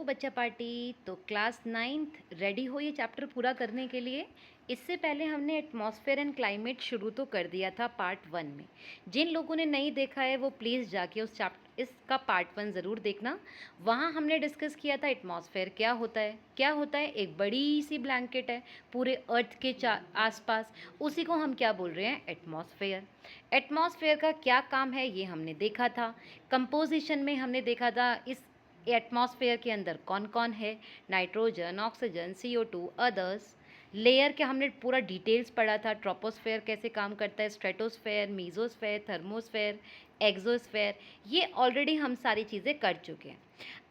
ओ बच्चा पार्टी तो class ninth ready हो ये चैप्टर पूरा करने के लिए। इससे पहले हमने एटमॉस्फेयर एंड क्लाइमेट शुरू तो कर दिया था पार्ट वन में। जिन लोगों ने नहीं देखा है वो प्लीज़ जाके उस चैप्टर इसका पार्ट वन ज़रूर देखना। वहाँ हमने डिस्कस किया था एटमॉस्फेयर क्या होता है। क्या होता है, एक बड़ी सी ब्लैंकेट है पूरे अर्थ के आसपास, उसी को हम क्या बोल रहे हैं, एटमॉस्फेयर। एटमॉस्फेयर का क्या काम है ये हमने देखा था। कंपोजिशन में हमने देखा था इस एटमॉस्फेयर के अंदर कौन कौन है, nitrogen, oxygen, CO2, others. Layer के हमने पूरा डिटेल्स पढ़ा था, ट्रोपोस्फेयर कैसे काम करता है, स्ट्रेटोस्फेयर, मीजोस्फेयर, थर्मोस्फेयर, एक्सोस्फेयर, ये ऑलरेडी हम सारी चीज़ें कर चुके हैं।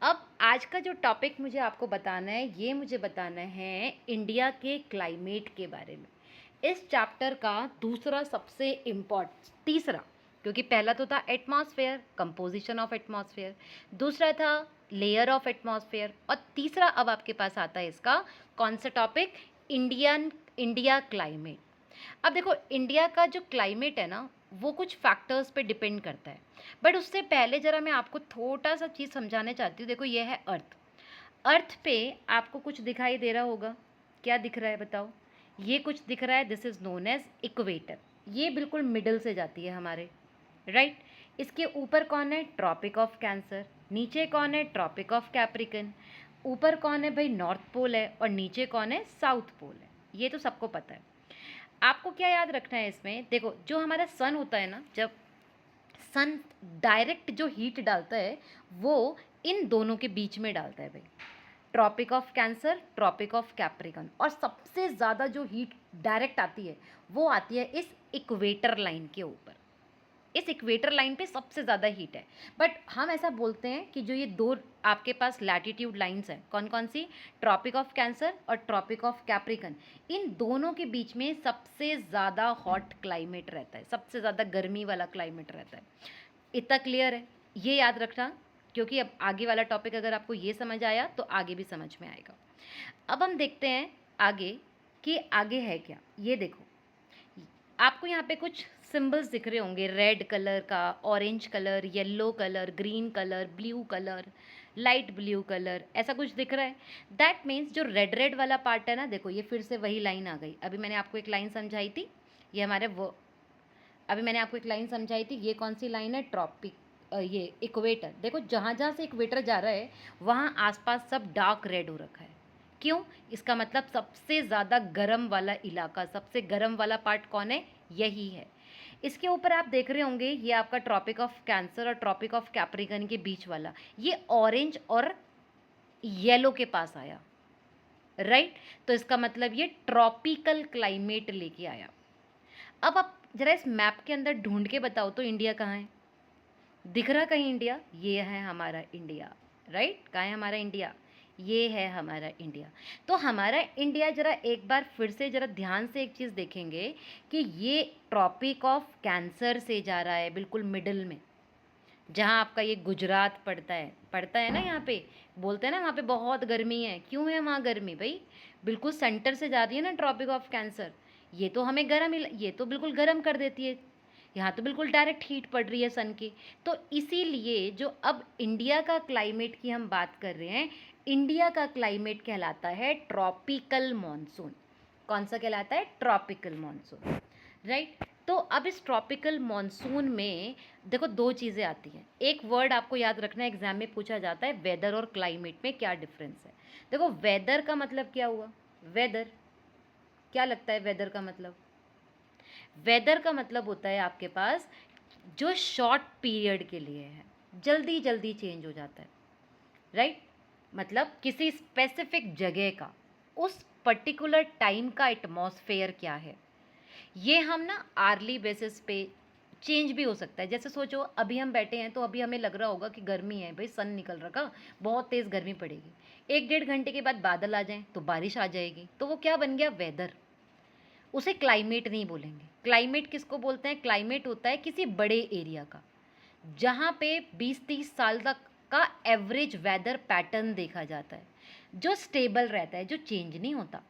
अब आज का जो टॉपिक मुझे आपको बताना है, ये मुझे बताना है इंडिया के क्लाइमेट के बारे में। इस चैप्टर का दूसरा सबसे तीसरा, क्योंकि पहला तो था एटमॉस्फेयर, कंपोजिशन ऑफ एटमॉस्फेयर, दूसरा था लेयर ऑफ एटमॉस्फेयर, और तीसरा अब आपके पास आता है इसका कौन सा टॉपिक, इंडिया क्लाइमेट। अब देखो, इंडिया का जो क्लाइमेट है ना, वो कुछ फैक्टर्स पे डिपेंड करता है। बट उससे पहले ज़रा मैं आपको थोड़ा सा चीज़ समझाना चाहती हूँ। देखो, ये है अर्थ। अर्थ पे आपको कुछ दिखाई दे रहा होगा। क्या दिख रहा है बताओ? ये कुछ दिख रहा है, this is known as equator. ये बिल्कुल मिडल से जाती है हमारे, राइट। इसके ऊपर कौन है, ट्रॉपिक ऑफ कैंसर। नीचे कौन है, ट्रॉपिक ऑफ कैप्रिकन। ऊपर कौन है भाई, नॉर्थ पोल है, और नीचे कौन है, साउथ पोल है। ये तो सबको पता है। आपको क्या याद रखना है इसमें, देखो जो हमारा सन होता है ना, जब सन डायरेक्ट जो हीट डालता है वो इन दोनों के बीच में डालता है भाई, tropic of cancer, tropic of capricorn. और सबसे ज़्यादा जो हीट डायरेक्ट आती है वो आती है इस इक्वेटर लाइन के ऊपर। इस इक्वेटर लाइन पे सबसे ज़्यादा हीट है। बट हम ऐसा बोलते हैं कि जो ये दो आपके पास लैटिट्यूड लाइंस हैं, कौन कौन सी, ट्रॉपिक ऑफ कैंसर और ट्रॉपिक ऑफ कैप्रिकन, इन दोनों के बीच में सबसे ज़्यादा हॉट क्लाइमेट रहता है, सबसे ज़्यादा गर्मी वाला क्लाइमेट रहता है। इतना क्लियर है, ये याद रखना, क्योंकि अब आगे वाला टॉपिक अगर आपको ये समझ आया तो आगे भी समझ में आएगा। अब हम देखते हैं आगे कि आगे है क्या। ये देखो, आपको यहाँ पे कुछ सिंबल्स दिख रहे होंगे, रेड कलर का, orange colour, yellow colour, green colour, blue colour, light blue colour, ऐसा कुछ दिख रहा है। दैट मीन्स जो रेड रेड वाला पार्ट है ना, देखो ये फिर से वही लाइन आ गई। अभी मैंने आपको एक लाइन समझाई थी, ये हमारे वो अभी मैंने आपको एक लाइन समझाई थी, ये कौन सी लाइन है, ट्रॉपिक, ये इक्वेटर। देखो जहाँ जहाँ से इक्वेटर जा रहा है वहाँ आसपास सब डार्क रेड हो रखा है। क्यों? इसका मतलब सबसे ज़्यादा गर्म वाला इलाका, सबसे गर्म वाला पार्ट कौन है, यही है। इसके ऊपर आप देख रहे होंगे, ये आपका ट्रॉपिक ऑफ कैंसर और ट्रॉपिक ऑफ कैप्रिकन के बीच वाला, ये ऑरेंज और येलो के पास आया, राइट। तो इसका मतलब ये ट्रॉपिकल क्लाइमेट लेके आया। अब आप जरा इस मैप के अंदर ढूंढ के बताओ तो इंडिया कहाँ है, दिख रहा कहीं इंडिया? ये है हमारा इंडिया, राइट। कहाँ है हमारा इंडिया? ये है हमारा इंडिया। तो हमारा इंडिया, जरा एक बार फिर से जरा ध्यान से एक चीज़ देखेंगे कि ये ट्रॉपिक ऑफ कैंसर से जा रहा है बिल्कुल मिडिल में, जहाँ आपका ये गुजरात पड़ता है ना। यहाँ पे बोलते हैं ना वहाँ पे बहुत गर्मी है। क्यों है वहाँ गर्मी भाई? बिल्कुल सेंटर से जा रही है ना ट्रॉपिक ऑफ कैंसर। ये तो हमें ये तो बिल्कुल गर्म कर देती है। यहाँ तो बिल्कुल डायरेक्ट हीट पड़ रही है सन की। तो इसीलिए जो अब इंडिया का क्लाइमेट की हम बात कर रहे हैं, इंडिया का क्लाइमेट कहलाता है ट्रॉपिकल मॉनसून। कौन सा कहलाता है? Tropical monsoon, right. तो अब इस ट्रॉपिकल मॉनसून में देखो दो चीज़ें आती हैं। एक वर्ड आपको याद रखना है, एग्जाम में पूछा जाता है, वेदर और क्लाइमेट में क्या डिफरेंस है। देखो वेदर का मतलब क्या हुआ, वेदर क्या लगता है वेदर का मतलब? वेदर का मतलब होता है आपके पास जो शॉर्ट पीरियड के लिए है, जल्दी जल्दी चेंज हो जाता है, राइट। मतलब किसी स्पेसिफिक जगह का, उस पर्टिकुलर टाइम का एटमॉस्फेयर क्या है, ये हम ना आर्ली बेसिस पे चेंज भी हो सकता है। जैसे सोचो अभी हम बैठे हैं तो अभी हमें लग रहा होगा कि गर्मी है भाई, सन निकल रखा, बहुत तेज़ गर्मी पड़ेगी। एक डेढ़ घंटे के बाद बादल आ जाएं तो बारिश आ जाएगी, तो वो क्या बन गया, वेदर। उसे क्लाइमेट नहीं बोलेंगे। क्लाइमेट किसको बोलते हैं? क्लाइमेट होता है किसी बड़े एरिया का, जहाँ पे 20-30 साल तक का एवरेज वेदर पैटर्न देखा जाता है, जो स्टेबल रहता है, जो चेंज नहीं होता,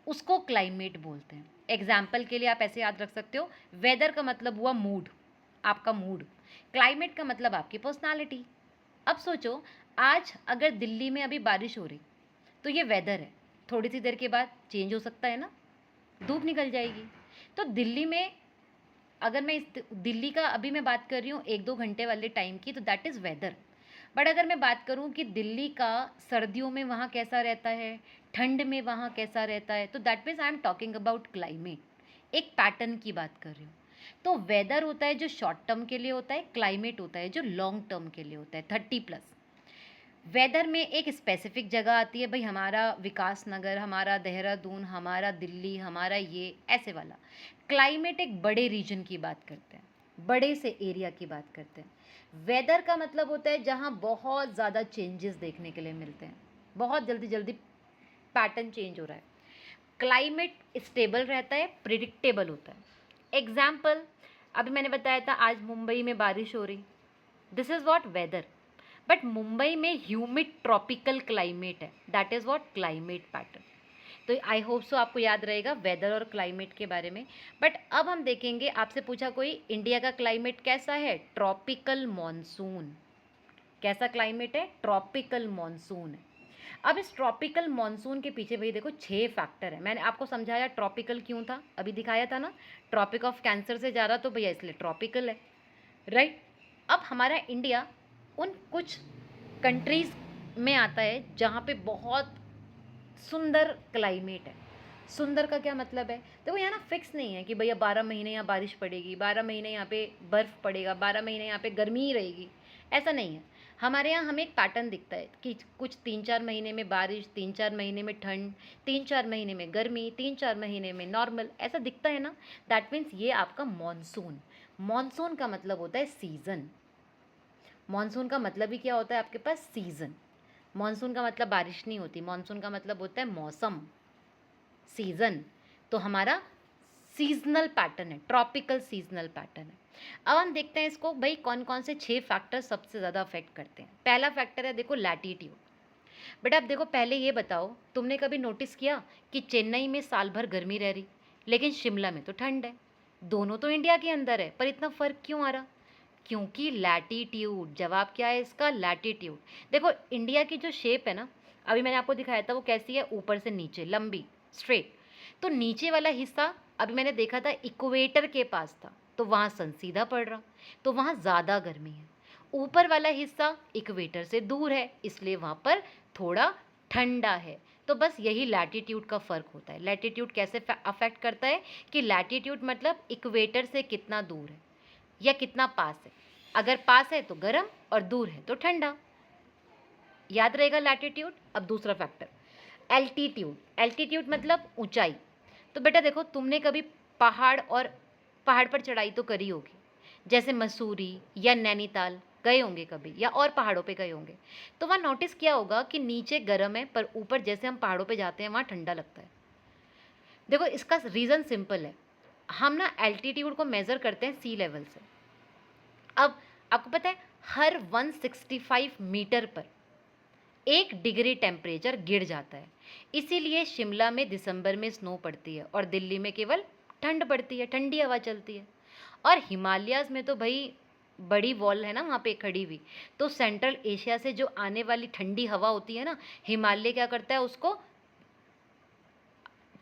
उसको क्लाइमेट बोलते हैं। एग्जाम्पल के लिए आप ऐसे याद रख सकते हो, वेदर का मतलब हुआ मूड, आपका मूड। क्लाइमेट का मतलब आपकी पर्सनालिटी। अब सोचो, आज अगर दिल्ली में अभी बारिश हो रही तो ये वेदर है, थोड़ी सी देर के बाद चेंज हो सकता है ना, धूप निकल जाएगी। तो दिल्ली में अगर मैं इस दिल्ली का अभी मैं बात कर रही हूँ 1-2 घंटे वाले टाइम की, तो दैट इज़ वेदर। बट अगर मैं बात करूँ कि दिल्ली का सर्दियों में वहाँ कैसा रहता है, ठंड में वहाँ कैसा रहता है, तो that means I am talking about climate, एक पैटर्न की बात कर रही हूँ। तो वेदर होता है जो शॉर्ट टर्म के लिए होता है, क्लाइमेट होता है जो लॉन्ग टर्म के लिए होता है, 30+। वेदर में एक स्पेसिफिक जगह आती है, भाई हमारा विकास नगर, हमारा देहरादून, हमारा दिल्ली, हमारा ये ऐसे वाला। क्लाइमेट एक बड़े रीजन की बात करते हैं, बड़े से एरिया की बात करते हैं। वेदर का मतलब होता है जहाँ बहुत ज़्यादा चेंजेस देखने के लिए मिलते हैं, बहुत जल्दी जल्दी पैटर्न चेंज हो रहा है। क्लाइमेट स्टेबल रहता है, प्रिडिक्टेबल होता है। एग्जाम्पल, अभी मैंने बताया था आज मुंबई में बारिश हो रही, this is wet weather. But Mumbai में ह्यूमिड ट्रॉपिकल क्लाइमेट है, that is what climate pattern. तो आई होप सो आपको याद रहेगा वेदर और क्लाइमेट के बारे में। बट अब हम देखेंगे, आपसे पूछा कोई इंडिया का क्लाइमेट कैसा है, ट्रॉपिकल मॉनसून। कैसा क्लाइमेट है, ट्रॉपिकल मॉनसून है। अब इस ट्रॉपिकल मॉनसून के पीछे भाई देखो 6 फैक्टर है। मैंने आपको समझाया ट्रॉपिकल क्यों था, अभी दिखाया था ना, ट्रॉपिक ऑफ कैंसर से जा रहा तो भैया इसलिए ट्रॉपिकल है, राइट। अब हमारा इंडिया उन कुछ कंट्रीज़ में आता है जहाँ पे बहुत सुंदर क्लाइमेट है। सुंदर का क्या मतलब है, देखो यहाँ ना फिक्स नहीं है कि भैया 12 महीने यहाँ बारिश पड़ेगी, 12 महीने यहाँ पे बर्फ़ पड़ेगा, 12 महीने यहाँ पे गर्मी ही रहेगी, ऐसा नहीं है। हमारे यहाँ हमें एक पैटर्न दिखता है कि कुछ 3-4 महीने में बारिश, 3-4 महीने में ठंड, 3-4 महीने में गर्मी, 3-4 महीने में नॉर्मल, ऐसा दिखता है ना। दैट मीन्स ये आपका मॉनसून। मॉनसून का मतलब होता है सीज़न। मॉनसून का मतलब ही क्या होता है आपके पास, सीज़न। मॉनसून का मतलब बारिश नहीं होती, मॉनसून का मतलब होता है मौसम, सीज़न। तो हमारा सीजनल पैटर्न है, ट्रॉपिकल सीजनल पैटर्न है। अब हम देखते हैं इसको, भाई कौन कौन से 6 फैक्टर सबसे ज़्यादा अफेक्ट करते हैं। पहला फैक्टर है देखो लैटीट्यूड। बेटा अब देखो पहले ये बताओ, तुमने कभी नोटिस किया कि चेन्नई में साल भर गर्मी रह रही लेकिन शिमला में तो ठंड है। दोनों तो इंडिया के अंदर है, पर इतना फ़र्क क्यों आ रहा, क्योंकि लैटीट्यूड। जवाब क्या है इसका, लैटीट्यूड। देखो इंडिया की जो शेप है ना, अभी मैंने आपको दिखाया था वो कैसी है, ऊपर से नीचे लंबी स्ट्रेट। तो नीचे वाला हिस्सा अभी मैंने देखा था इक्वेटर के पास था, तो वहाँ सन सीधा पड़ रहा, तो वहाँ ज़्यादा गर्मी है। ऊपर वाला हिस्सा इक्वेटर से दूर है, इसलिए वहाँ पर थोड़ा ठंडा है। तो बस यही लैटीट्यूड का फ़र्क होता है। लैटीट्यूड कैसे अफेक्ट करता है कि लैटीट्यूड मतलब इक्वेटर से कितना दूर है या कितना पास है। अगर पास है तो गर्म और दूर है तो ठंडा, याद रहेगा लैटीट्यूड। अब दूसरा फैक्टर एल्टीट्यूड। एल्टीट्यूड मतलब ऊंचाई। तो बेटा देखो तुमने कभी पहाड़ पर चढ़ाई तो करी होगी, जैसे मसूरी या नैनीताल गए होंगे कभी, या और पहाड़ों पे गए होंगे। तो वहाँ नोटिस किया होगा कि नीचे गर्म है पर ऊपर जैसे हम पहाड़ों पे जाते हैं वहाँ ठंडा लगता है। देखो इसका रीज़न सिंपल है, हम ना एल्टीट्यूड को मेज़र करते हैं सी लेवल से। अब आपको पता है हर 165 मीटर पर 1 डिग्री टेम्परेचर गिर जाता है। इसीलिए शिमला में दिसंबर में स्नो पड़ती है और दिल्ली में केवल ठंड पड़ती है, ठंडी हवा चलती है। और हिमालयाज़ में तो भाई बड़ी वॉल है ना वहाँ पे खड़ी हुई, तो सेंट्रल एशिया से जो आने वाली ठंडी हवा होती है ना, हिमालय क्या करता है उसको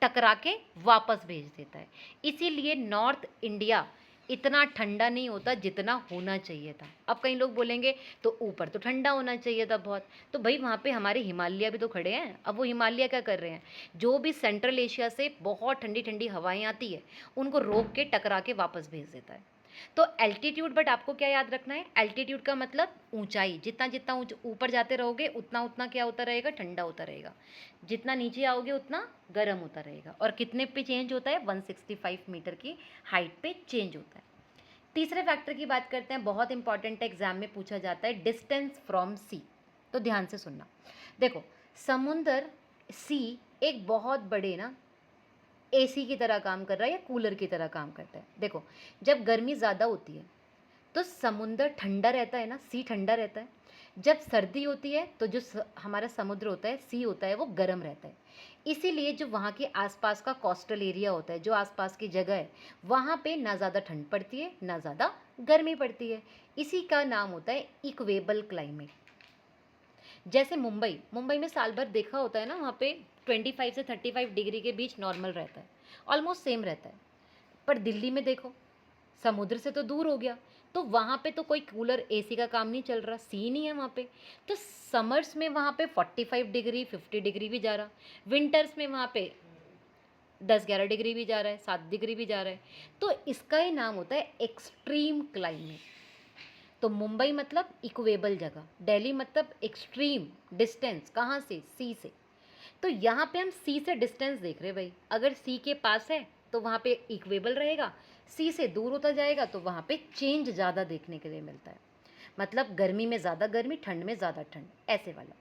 टकरा के वापस भेज देता है। इसीलिए नॉर्थ इंडिया इतना ठंडा नहीं होता जितना होना चाहिए था। अब कई लोग बोलेंगे तो ऊपर तो ठंडा होना चाहिए था बहुत, तो भाई वहाँ पे हमारे हिमालय भी तो खड़े हैं। अब वो हिमालय क्या कर रहे हैं, जो भी सेंट्रल एशिया से बहुत ठंडी ठंडी हवाएं आती है उनको रोक के टकरा के वापस भेज देता है। तो एल्टीट्यूड, बट आपको क्या याद रखना है, एल्टीट्यूड का मतलब ऊंचाई। जितना जितना ऊपर जाते रहोगे उतना उतना क्या होता रहेगा, ठंडा होता रहेगा। जितना नीचे आओगे उतना गर्म होता रहेगा। और कितने पे चेंज होता है, 165 मीटर की हाइट पे चेंज होता है। तीसरे फैक्टर की बात करते हैं, बहुत इंपॉर्टेंट है, एग्जाम में पूछा जाता है, डिस्टेंस फ्रॉम सी। तो ध्यान से सुनना। देखो समुंदर, सी एक बहुत बड़े ना एसी की तरह काम कर रहा है या कूलर की तरह काम करता है। देखो जब गर्मी ज़्यादा होती है तो समुंदर ठंडा रहता है ना, सी ठंडा रहता है। जब सर्दी होती है तो जो हमारा समुद्र होता है, सी होता है, वो गर्म रहता है। इसीलिए जो वहाँ के आसपास का कोस्टल एरिया होता है, जो आसपास की जगह है, वहाँ पे ना ज़्यादा ठंड पड़ती है ना ज़्यादा गर्मी पड़ती है। इसी का नाम होता है इक्वेबल क्लाइमेट। जैसे मुंबई, मुंबई में साल भर देखा होता है ना, वहाँ पे 25 से 35 डिग्री के बीच नॉर्मल रहता है, ऑलमोस्ट सेम रहता है। पर दिल्ली में देखो, समुद्र से तो दूर हो गया, तो वहाँ पे तो कोई कूलर एसी का काम नहीं चल रहा, सी नहीं है वहाँ पे। तो समर्स में वहाँ पे 45 डिग्री 50 डिग्री भी जा रहा, विंटर्स में वहाँ पे 10-11 डिग्री भी जा रहा है, 7 डिग्री भी जा रहा है। तो इसका ही नाम होता है एक्सट्रीम क्लाइमेट। तो मुंबई मतलब इक्वेबल जगह, दिल्ली मतलब एक्सट्रीम डिस्टेंस, कहाँ से, सी से। तो यहाँ पे हम सी से डिस्टेंस देख रहे हैं भाई, अगर सी के पास है तो वहाँ पे इक्वेबल रहेगा, सी से दूर होता जाएगा तो वहाँ पे चेंज ज़्यादा देखने के लिए मिलता है। मतलब गर्मी में ज़्यादा गर्मी, ठंड में ज़्यादा ठंड, ऐसे वाला।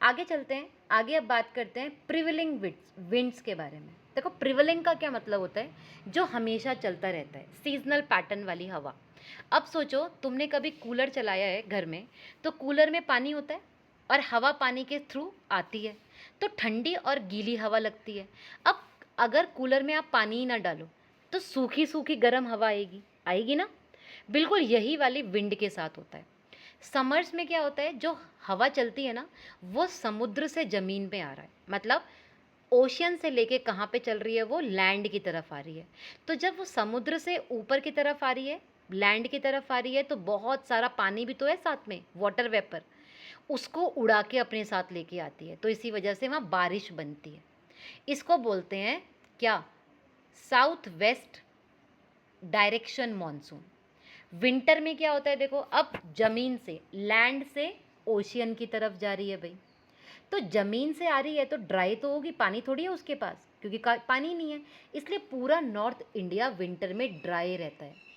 आगे चलते हैं, आगे अब बात करते हैं प्रिवेलिंग विंड्स के बारे में। देखो प्रिवेलिंग का क्या मतलब होता है, जो हमेशा चलता रहता है, सीजनल पैटर्न वाली हवा। अब सोचो तुमने कभी कूलर चलाया है घर में, तो कूलर में पानी होता है और हवा पानी के थ्रू आती है, तो ठंडी और गीली हवा लगती है। अब अगर कूलर में आप पानी ही ना डालो तो सूखी सूखी गर्म हवा आएगी, आएगी ना। बिल्कुल यही वाली विंड के साथ होता है। समर्स में क्या होता है, जो हवा चलती है ना, वो समुद्र से ज़मीन पे आ रहा है, मतलब ओशियन से लेके कहाँ पे चल रही है, वो लैंड की तरफ आ रही है। तो जब वो समुद्र से ऊपर की तरफ आ रही है, लैंड की तरफ आ रही है, तो बहुत सारा पानी भी तो है साथ में, वाटर वेपर, उसको उड़ा के अपने साथ लेके आती है, तो इसी वजह से वहाँ बारिश बनती है। इसको बोलते हैं क्या, south west direction monsoon. Winter में क्या होता है, देखो अब ज़मीन से, लैंड से ओशियन की तरफ जा रही है भाई, तो ज़मीन से आ रही है तो ड्राई तो होगी, पानी थोड़ी है उसके पास, क्योंकि पानी नहीं है, इसलिए पूरा नॉर्थ इंडिया विंटर में ड्राई रहता है।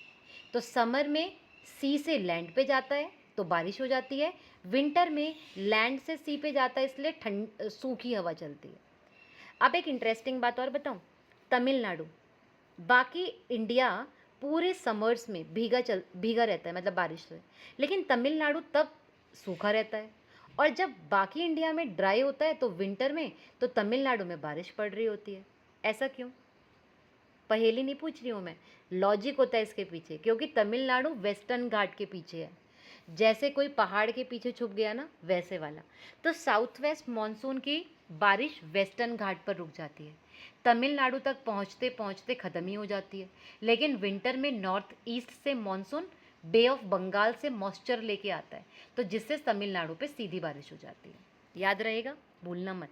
तो समर में सी से लैंड पे जाता है तो बारिश हो जाती है, विंटर में लैंड से सी पे जाता है इसलिए ठंड सूखी हवा चलती है। अब एक इंटरेस्टिंग बात और बताऊं, तमिलनाडु, बाकी इंडिया पूरे समर्स में भीगा रहता है, मतलब बारिश से, लेकिन तमिलनाडु तब सूखा रहता है। और जब बाकी इंडिया में ड्राई होता है तो विंटर में, तो तमिलनाडु में बारिश पड़ रही होती है। ऐसा क्यों, पहेली नहीं पूछ रही हूँ मैं, लॉजिक होता है इसके पीछे, क्योंकि तमिलनाडु वेस्टर्न घाट के पीछे है, जैसे कोई पहाड़ के पीछे छुप गया ना, वैसे वाला। तो साउथ वेस्ट मानसून की बारिश वेस्टर्न घाट पर रुक जाती है, तमिलनाडु तक पहुँचते पहुँचते ख़त्म ही हो जाती है। लेकिन विंटर में नॉर्थ ईस्ट से मानसून बे ऑफ बंगाल से मॉइस्चर लेके आता है, तो जिससे तमिलनाडु पे सीधी बारिश हो जाती है। याद रहेगा, भूलना मत।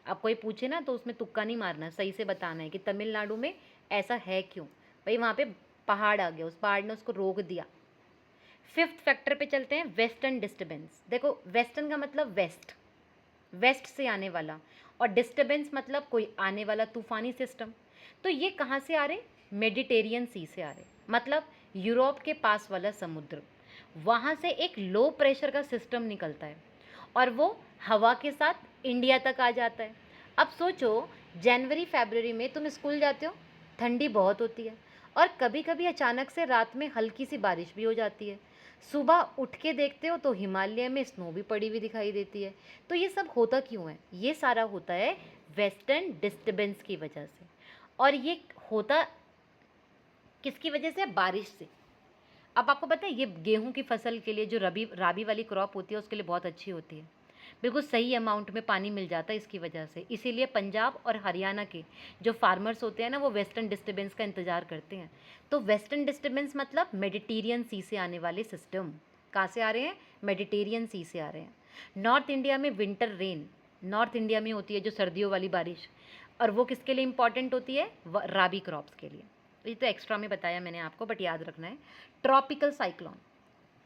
अब कोई पूछे ना तो उसमें तुक्का नहीं मारना, सही से बताना है कि तमिलनाडु में ऐसा है क्यों। भाई वहाँ पे पहाड़ आ गया, उस पहाड़ ने उसको रोक दिया। फिफ्थ फैक्टर पे चलते हैं, वेस्टर्न डिस्टर्बेंस। देखो वेस्टर्न का मतलब वेस्ट, वेस्ट से आने वाला, और डिस्टर्बेंस मतलब कोई आने वाला तूफानी सिस्टम। तो ये कहाँ से आ रहे, मेडिटेरियन सी से आ रहे, मतलब यूरोप के पास वाला समुद्र, वहाँ से एक लो प्रेशर का सिस्टम निकलता है और वो हवा के साथ इंडिया तक आ जाता है। अब सोचो जनवरी फरवरी में तुम स्कूल जाते हो, ठंडी बहुत होती है, और कभी कभी अचानक से रात में हल्की सी बारिश भी हो जाती है, सुबह उठ के देखते हो तो हिमालय में स्नो भी पड़ी हुई दिखाई देती है। तो ये सब होता क्यों है, ये सारा होता है वेस्टर्न डिस्टर्बेंस की वजह से। और ये होता किसकी वजह से, बारिश से। अब आपको पता है ये गेहूं की फसल के लिए, जो राबी वाली क्रॉप होती है उसके लिए बहुत अच्छी होती है, बिल्कुल सही अमाउंट में पानी मिल जाता है इसकी वजह से। इसीलिए पंजाब और हरियाणा के जो फार्मर्स होते हैं ना, वो वेस्टर्न डिस्टर्बेंस का इंतज़ार करते हैं। तो वेस्टर्न डिस्टर्बेंस मतलब मेडिटेरियन सी से आने वाले सिस्टम। कहाँ से आ रहे हैं, मेडिटेरियन सी से आ रहे हैं। नॉर्थ इंडिया में विंटर रेन, नॉर्थ इंडिया में होती है जो सर्दियों वाली बारिश, और वो किसके लिए इंपॉर्टेंट होती है, राबी क्रॉप्स के लिए। ये तो एक्स्ट्रा में बताया मैंने आपको, बट याद रखना है। ट्रॉपिकल साइक्लोन,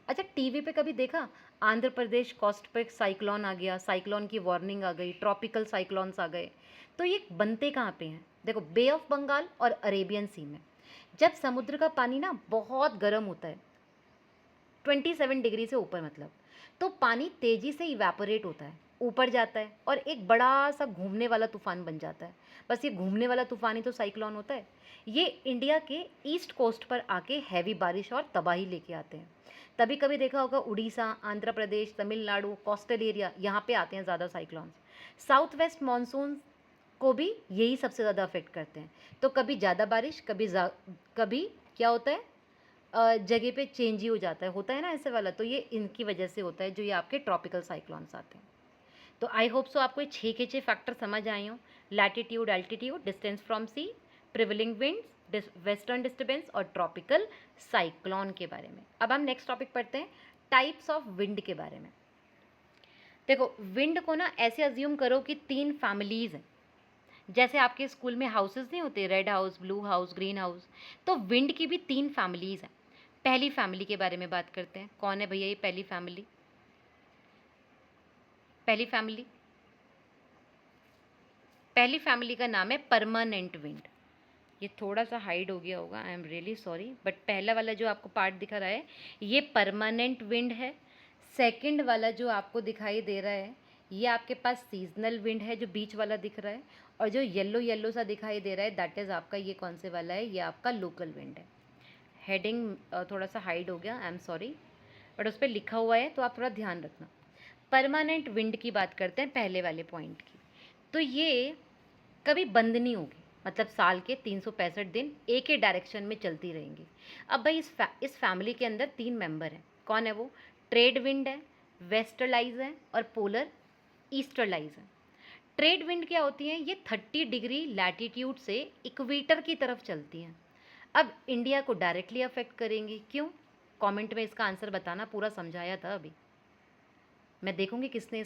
अच्छा टीवी पे कभी देखा, आंध्र प्रदेश कोस्ट पे साइक्लोन आ गया, साइक्लोन की वार्निंग आ गई, ट्रॉपिकल साइक्लोन्स आ गए। तो ये बनते कहाँ पे हैं, देखो बे ऑफ बंगाल और अरेबियन सी में। जब समुद्र का पानी ना बहुत गर्म होता है, 27 डिग्री से ऊपर मतलब, तो पानी तेज़ी से इवेपोरेट होता है, ऊपर जाता है और एक बड़ा सा घूमने वाला तूफान बन जाता है। बस ये घूमने वाला तूफान ही तो साइक्लोन होता है। ये इंडिया के ईस्ट कोस्ट पर आके हैवी बारिश और तबाही लेके आते हैं। तभी कभी देखा होगा उड़ीसा, आंध्र प्रदेश, तमिलनाडु, कोस्टल एरिया, यहाँ पे आते हैं ज़्यादा साइक्लोन्स। साउथ वेस्ट मानसून को भी यही सबसे ज़्यादा अफेक्ट करते हैं। तो कभी ज़्यादा बारिश, कभी क्या होता है, जगह पे चेंज ही हो जाता है, होता है ना ऐसे वाला, तो ये इनकी वजह से होता है जो ये आपके ट्रॉपिकल साइक्लोन्स आते हैं। तो आई होप सो आपको ये 6 के 6 फैक्टर समझ आए हों, latitude, altitude, distance from sea, prevailing winds, western disturbance और ट्रॉपिकल साइक्लोन के बारे में। अब हम नेक्स्ट टॉपिक पढ़ते हैं, टाइप्स ऑफ विंड के बारे में। देखो विंड को ना ऐसे अज्यूम करो कि 3 फैमिलीज़ हैं, जैसे आपके स्कूल में हाउसेस नहीं होते, red house, blue house, green house, तो विंड की भी 3 फैमिलीज़ हैं। पहली फैमिली के बारे में बात करते हैं, कौन है भैया ये पहली फैमिली? पहली फैमिली का नाम है परमानेंट विंड। ये थोड़ा सा हाइड हो गया होगा, I am really sorry, but पहला वाला जो आपको पार्ट दिखा रहा है ये परमानेंट विंड है। सेकंड वाला जो आपको दिखाई दे रहा है ये आपके पास सीजनल विंड है, जो बीच वाला दिख रहा है, और जो येलो येलो सा दिखाई दे रहा है दैट इज़ आपका ये कौन से वाला है, ये आपका लोकल विंड है। हेडिंग थोड़ा सा हाइड हो गया, आई एम सॉरी, बट उस पर लिखा हुआ है तो आप थोड़ा ध्यान रखना। परमानेंट विंड की बात करते हैं पहले वाले पॉइंट की, तो ये कभी बंद नहीं होगी, मतलब साल के 365 दिन एक ही डायरेक्शन में चलती रहेंगी। अब भाई इस फैमिली के अंदर 3 मेंबर हैं, कौन है वो? ट्रेड विंड है, वेस्टर्लाइज है और पोलर ईस्टर्लाइज है। ट्रेड विंड क्या होती हैं? ये 30 डिग्री लैटिट्यूड से इक्वेटर की तरफ चलती हैं। अब इंडिया को डायरेक्टली अफेक्ट करेंगी, क्यों? कमेंट में इसका आंसर बताना, पूरा समझाया था अभी, मैं देखूंगी किसने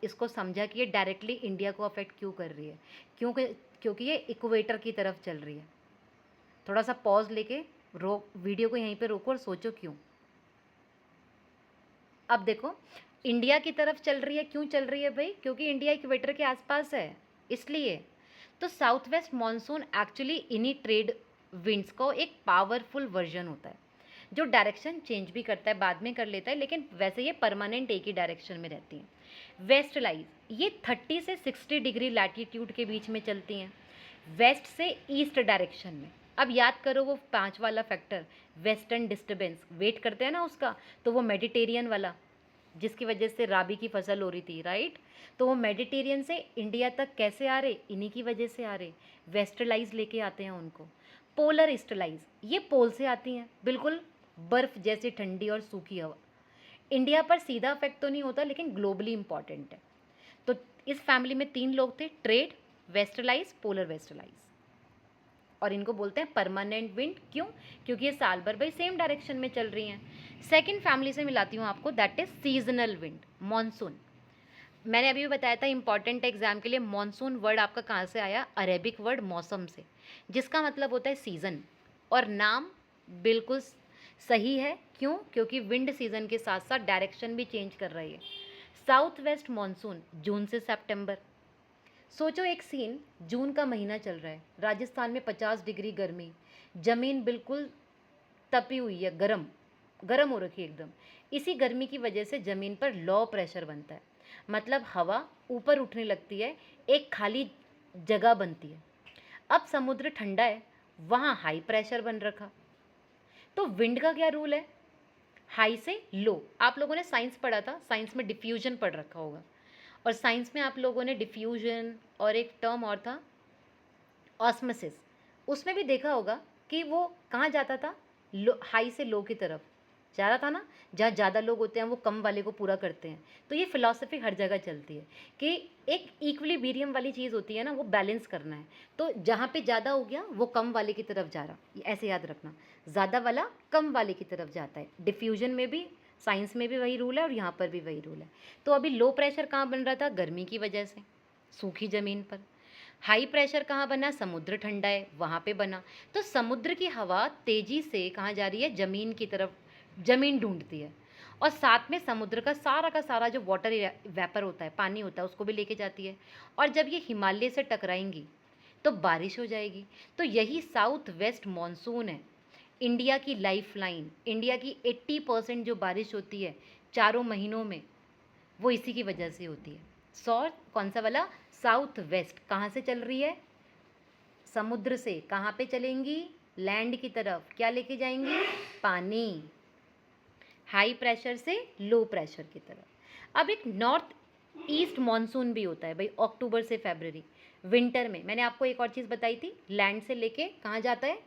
इसको समझा कि ये डायरेक्टली इंडिया को अफेक्ट क्यों कर रही है। क्योंकि ये इक्वेटर की तरफ चल रही है। थोड़ा सा पॉज लेके वीडियो को यहीं पे रोको और सोचो क्यों। अब देखो इंडिया की तरफ चल रही है, क्यों चल रही है भाई? क्योंकि इंडिया इक्वेटर के आसपास है, इसलिए। तो साउथ वेस्ट मानसून एक्चुअली इन्हीं ट्रेड विंड्स को एक पावरफुल वर्जन होता है, जो डायरेक्शन चेंज भी करता है, बाद में कर लेता है, लेकिन वैसे ये परमानेंट एक ही डायरेक्शन में रहती हैं। वेस्टलाइज ये 30 से 60 डिग्री लैटिट्यूड के बीच में चलती हैं, वेस्ट से ईस्ट डायरेक्शन में। अब याद करो वो 5 वाला फैक्टर, वेस्टर्न डिस्टर्बेंस, वेट करते हैं ना उसका, तो वो मेडिटेरियन वाला, जिसकी वजह से राबी की फसल हो रही थी, राइट? तो वो मेडिटेरियन से इंडिया तक कैसे आ रहे? इन्हीं की वजह से आ रहे, वेस्टलाइज लेके आते हैं उनको। पोलर ईस्टलाइज ये पोल से आती हैं, बिल्कुल बर्फ़ जैसी ठंडी और सूखी हवा। इंडिया पर सीधा इफेक्ट तो नहीं होता, लेकिन ग्लोबली इंपॉर्टेंट है। तो इस फैमिली में 3 लोग थे, ट्रेड, वेस्टलाइज, पोलर वेस्टलाइज, और इनको बोलते हैं परमानेंट विंड। क्यों? क्योंकि ये साल भर भाई सेम डायरेक्शन में चल रही हैं। सेकंड फैमिली से मिलाती हूँ आपको, that is seasonal wind, monsoon. मैंने अभी भी बताया था इंपॉर्टेंट एग्जाम के लिए, मॉनसून वर्ड आपका कहाँ से आया? अरेबिक वर्ड मौसम से, जिसका मतलब होता है सीज़न, और नाम बिल्कुल सही है। क्यों? क्योंकि विंड सीज़न के साथ साथ डायरेक्शन भी चेंज कर रही है। साउथ वेस्ट मानसून जून से सितंबर। सोचो एक सीन, जून का महीना चल रहा है, राजस्थान में 50 डिग्री गर्मी, ज़मीन बिल्कुल तपी हुई है, गरम गरम हो रखी है एकदम। इसी गर्मी की वजह से ज़मीन पर लो प्रेशर बनता है, मतलब हवा ऊपर उठने लगती है, एक खाली जगह बनती है। अब समुद्र ठंडा है, वहाँ हाई प्रेशर बन रखा। तो विंड का क्या रूल है? हाई से लो। आप लोगों ने साइंस पढ़ा था, साइंस में डिफ्यूजन पढ़ रखा होगा, और साइंस में आप लोगों ने डिफ्यूजन और एक टर्म और था ऑस्मोसिस, उसमें भी देखा होगा कि वो कहाँ जाता था? लो, हाई से लो की तरफ जा रहा था ना, जहाँ ज़्यादा लोग होते हैं वो कम वाले को पूरा करते हैं। तो ये फिलॉसफी हर जगह चलती है कि एक इक्विलिब्रियम वाली चीज़ होती है ना, वो बैलेंस करना है। तो जहाँ पे ज़्यादा हो गया वो कम वाले की तरफ जा रहा, ये ऐसे याद रखना, ज़्यादा वाला कम वाले की तरफ जाता है। डिफ्यूजन में भी, साइंस में भी वही रूल है और यहाँ पर भी वही रूल है। तो अभी लो प्रेशर कहाँ बन रहा था? गर्मी की वजह से, सूखी ज़मीन पर। हाई प्रेशर कहाँ बना? समुद्र ठंडा है, वहाँ पे बना। तो समुद्र की हवा तेज़ी से कहाँ जा रही है? ज़मीन की तरफ, ज़मीन ढूंढती है, और साथ में समुद्र का सारा जो वाटर वेपर होता है, पानी होता है, उसको भी लेके जाती है। और जब ये हिमालय से टकराएंगी तो बारिश हो जाएगी। तो यही साउथ वेस्ट मानसून है, इंडिया की लाइफ लाइन। इंडिया की 80% जो बारिश होती है चारों महीनों में, वो इसी की वजह से होती है। कौन सा वाला? South west. कहाँ से चल रही है? समुद्र से। कहाँ पे चलेंगी? लैंड की तरफ। क्या लेके जाएंगी? पानी। हाई प्रेशर से लो प्रेशर की तरफ। अब एक नॉर्थ ईस्ट मानसून भी होता है भाई, अक्टूबर से फरवरी, विंटर में। मैंने आपको एक और चीज़ बताई थी, लैंड से लेके कहाँ जाता है?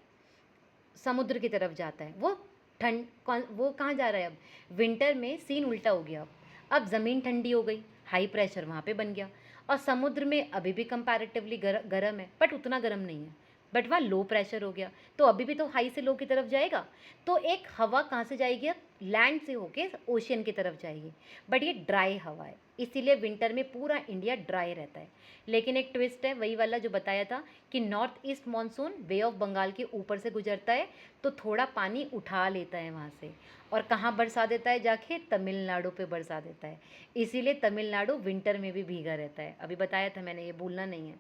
समुद्र की तरफ जाता है। वो ठंड कौन वो कहाँ जा रहा है अब, विंटर में सीन उल्टा हो गया। अब ज़मीन ठंडी हो गई, हाई प्रेशर वहाँ पे बन गया, और समुद्र में अभी भी कंपैरेटिवली गर्म है, बट उतना गर्म नहीं है, बट वहाँ लो प्रेशर हो गया, तो अभी भी तो हाई से लो की तरफ जाएगा। तो एक हवा कहाँ से जाएगी अब, लैंड से होके ओशियन की तरफ जाएगी, बट ये ड्राई हवा है, इसीलिए विंटर में पूरा इंडिया ड्राई रहता है। लेकिन एक ट्विस्ट है, वही वाला जो बताया था कि north east monsoon bay of Bengal के ऊपर से गुजरता है, तो थोड़ा पानी उठा लेता है वहाँ से, और कहाँ बरसा देता है जाके, तमिलनाडु पे बरसा देता है, इसीलिए तमिलनाडु विंटर में भी भीगा रहता है। अभी बताया था मैंने, ये भूलना नहीं है।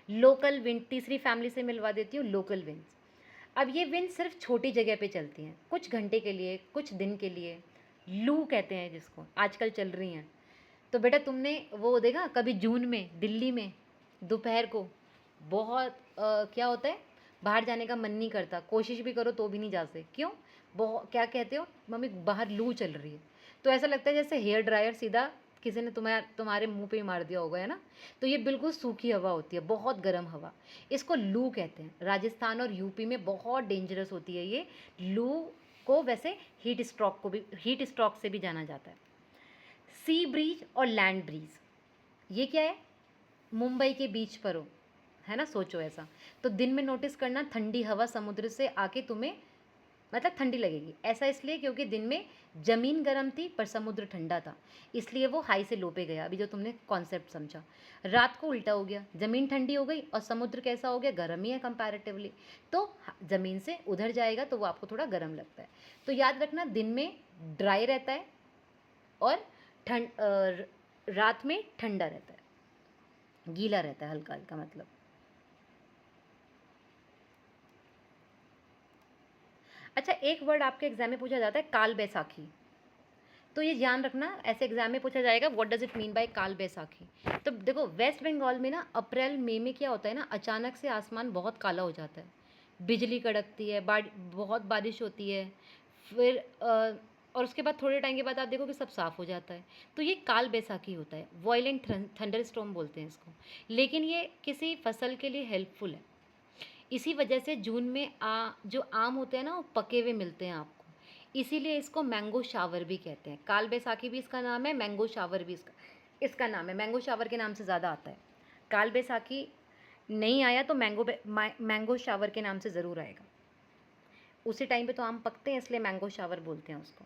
लोकल विंड, तीसरी फैमिली से मिलवा देती हूँ, लोकल विंड्स। अब ये विंड सिर्फ छोटी जगह पे चलती हैं, कुछ घंटे के लिए, कुछ दिन के लिए, लू कहते हैं जिसको, आजकल चल रही हैं। तो बेटा तुमने वो देखा कभी जून में दिल्ली में दोपहर को बहुत क्या होता है, बाहर जाने का मन नहीं करता, कोशिश भी करो तो भी नहीं जा सकते, क्यों, बहुत क्या कहते हो मम्मी, बाहर लू चल रही है, तो ऐसा लगता है जैसे हेयर ड्रायर सीधा किसी ने तुम्हारे मुंह पे ही मार दिया होगा, है ना। तो ये बिल्कुल सूखी हवा होती है, बहुत गर्म हवा, इसको लू कहते हैं। राजस्थान और यूपी में बहुत डेंजरस होती है ये लू को, वैसे हीट स्ट्रोक से भी जाना जाता है। सी ब्रीज और लैंड ब्रीज, ये क्या है, मुंबई के बीच पर हो, है ना, सोचो ऐसा। तो दिन में नोटिस करना, ठंडी हवा समुद्र से आके तुम्हें मतलब ठंडी लगेगी, ऐसा इसलिए क्योंकि दिन में ज़मीन गर्म थी पर समुद्र ठंडा था, इसलिए वो हाई से लो पे गया। अभी जो तुमने कॉन्सेप्ट समझा, रात को उल्टा हो गया, ज़मीन ठंडी हो गई और समुद्र कैसा हो गया, गर्म ही है कंपैरेटिवली, तो ज़मीन से उधर जाएगा तो वो आपको थोड़ा गर्म लगता है। तो याद रखना, दिन में ड्राई रहता है और रात में ठंडा रहता है, गीला रहता है, हल्का हल्का मतलब। अच्छा, एक वर्ड आपके एग्जाम में पूछा जाता है, काल बैसाखी, तो ये ध्यान रखना, ऐसे एग्जाम में पूछा जाएगा what does it mean by काल बैसाखी। तो देखो वेस्ट बंगाल में ना अप्रैल मई में क्या होता है ना, अचानक से आसमान बहुत काला हो जाता है, बिजली कड़कती है, बहुत बारिश होती है, फिर और उसके बाद थोड़े टाइम के बाद आप देखो कि सब साफ़ हो जाता है। तो ये काल बैसाखी होता है, वॉयलेंट थंडर स्टॉर्म बोलते हैं इसको, लेकिन ये किसी फसल के लिए हेल्पफुल है। इसी वजह से जून में जो आम होते हैं ना वो पके हुए मिलते हैं आपको, इसीलिए इसको मैंगो शावर भी कहते हैं। काल बैसाखी भी इसका नाम है, मैंगो शावर भी इसका नाम है, मैंगो शावर के नाम से ज़्यादा आता है। काल बैसाखी नहीं आया तो मैंगो शावर के नाम से ज़रूर आएगा, उसी टाइम पे तो आम पकते हैं इसलिए मैंगो शावर बोलते हैं उसको।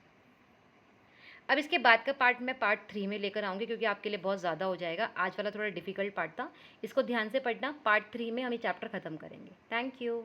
अब इसके बाद का पार्ट मैं पार्ट 3 में लेकर आऊँगी, क्योंकि आपके लिए बहुत ज़्यादा हो जाएगा, आज वाला थोड़ा डिफिकल्ट पार्ट था, इसको ध्यान से पढ़ना, पार्ट 3 में हम ये चैप्टर ख़त्म करेंगे। Thank you.